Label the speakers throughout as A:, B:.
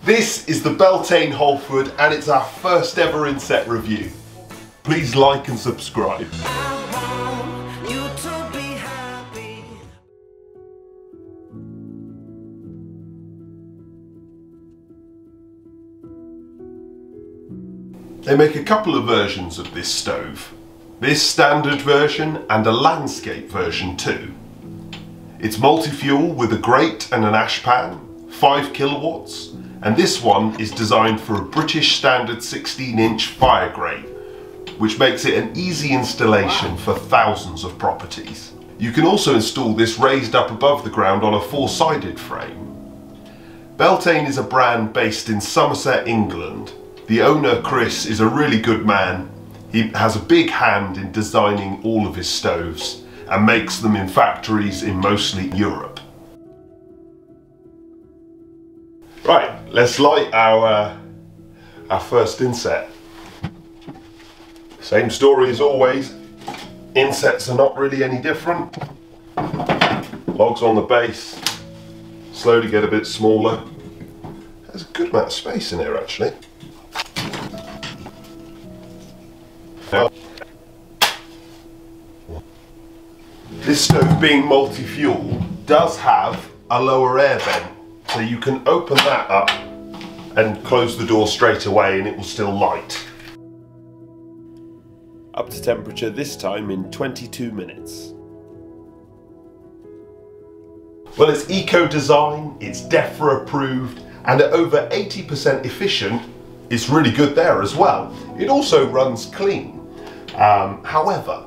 A: This is the Beltane Holford and it's our first ever inset review. Please like and subscribe. They make a couple of versions of this stove. This standard version and a landscape version too. It's multi-fuel with a grate and an ash pan, 5 kilowatts, and this one is designed for a British standard 16-inch fire grate, which makes it an easy installation for thousands of properties. You can also install this raised up above the ground on a 4-sided frame. Beltane is a brand based in Somerset, England. The owner, Chris, is a really good man. He has a big hand in designing all of his stoves and makes them in factories in mostly Europe. Right, let's light our first inset. Same story as always. Insets are not really any different. Logs on the base, slowly get a bit smaller. There's a good amount of space in here actually. This stove, being multi-fuel, does have a lower air vent, so you can open that up and close the door straight away and it will still light. Up to temperature this time in 22 minutes. Well, it's eco-design, it's DEFRA approved, and at over 80% efficient, it's really good there as well. It also runs clean. However,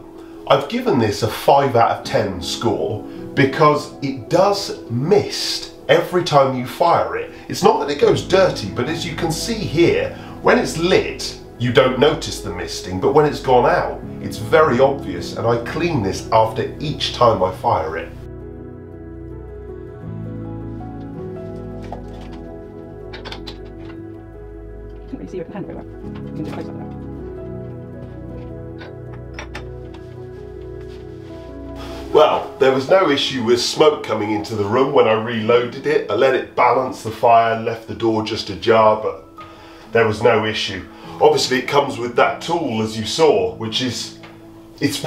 A: I've given this a 5 out of 10 score because it does mist every time you fire it. It's not that it goes dirty, but as you can see here, when it's lit, you don't notice the misting, but when it's gone out, it's very obvious, and I clean this after each time I fire it.
B: Can't really see your hand very well. You can just close up there.
A: Well, there was no issue with smoke coming into the room when I reloaded it. I let it balance the fire, left the door just ajar, but there was no issue. Obviously it comes with that tool, as you saw, which is, it's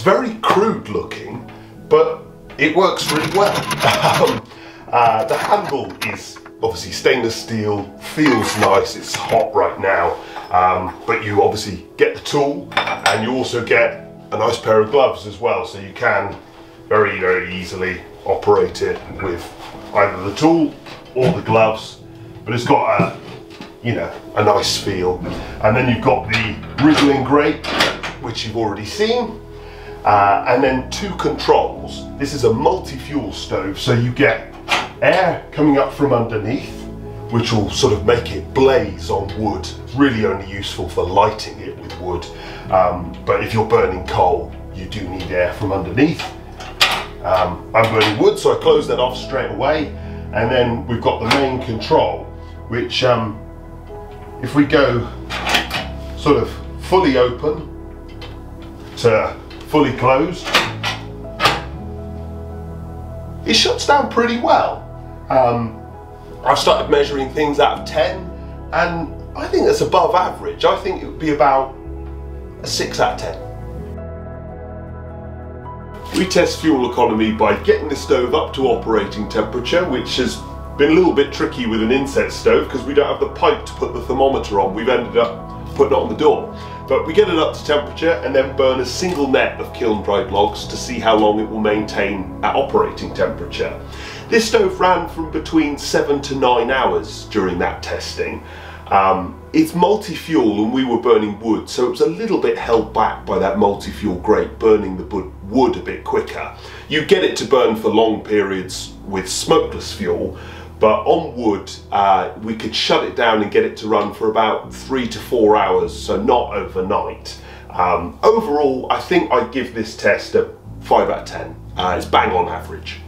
A: very crude looking, but it works really well. The handle is obviously stainless steel, feels nice, it's hot right now, but you obviously get the tool and you also get a nice pair of gloves as well, so you can very, very easily operate it with either the tool or the gloves, but it's got a, you know, a nice feel. And then you've got the rizzling grate, which you've already seen, and then 2 controls. This is a multi-fuel stove, so you get air coming up from underneath, which will sort of make it blaze on wood. It's really only useful for lighting it with wood, but if you're burning coal, you do need air from underneath. I'm burning wood, so I close that off straight away, and then we've got the main control, which if we go sort of fully open to fully closed, it shuts down pretty well. I've started measuring things out of 10, and I think that's above average. I think it would be about a 6 out of 10. We test fuel economy by getting the stove up to operating temperature, which has been a little bit tricky with an inset stove because we don't have the pipe to put the thermometer on. We've ended up putting it on the door. But we get it up to temperature and then burn a single net of kiln-dried logs to see how long it will maintain at operating temperature. This stove ran from between 7 to 9 hours during that testing. It's multi-fuel and we were burning wood, so it was a little bit held back by that multi-fuel grate, burning the wood a bit quicker. You get it to burn for long periods with smokeless fuel, but on wood we could shut it down and get it to run for about 3 to 4 hours, so not overnight. Overall, I think I'd give this test a 5 out of 10. It's bang on average.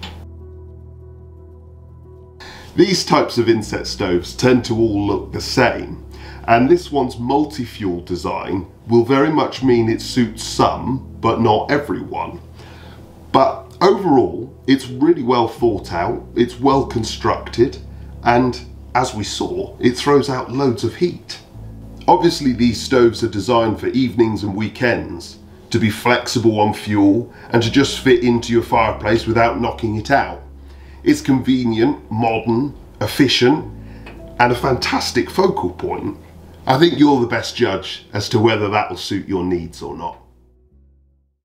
A: These types of inset stoves tend to all look the same, and this one's multi-fuel design will very much mean it suits some, but not everyone. But overall, it's really well thought out, it's well constructed, and as we saw, it throws out loads of heat. Obviously these stoves are designed for evenings and weekends, to be flexible on fuel and to just fit into your fireplace without knocking it out. It's convenient, modern, efficient, and a fantastic focal point. I think you're the best judge as to whether that will suit your needs or not.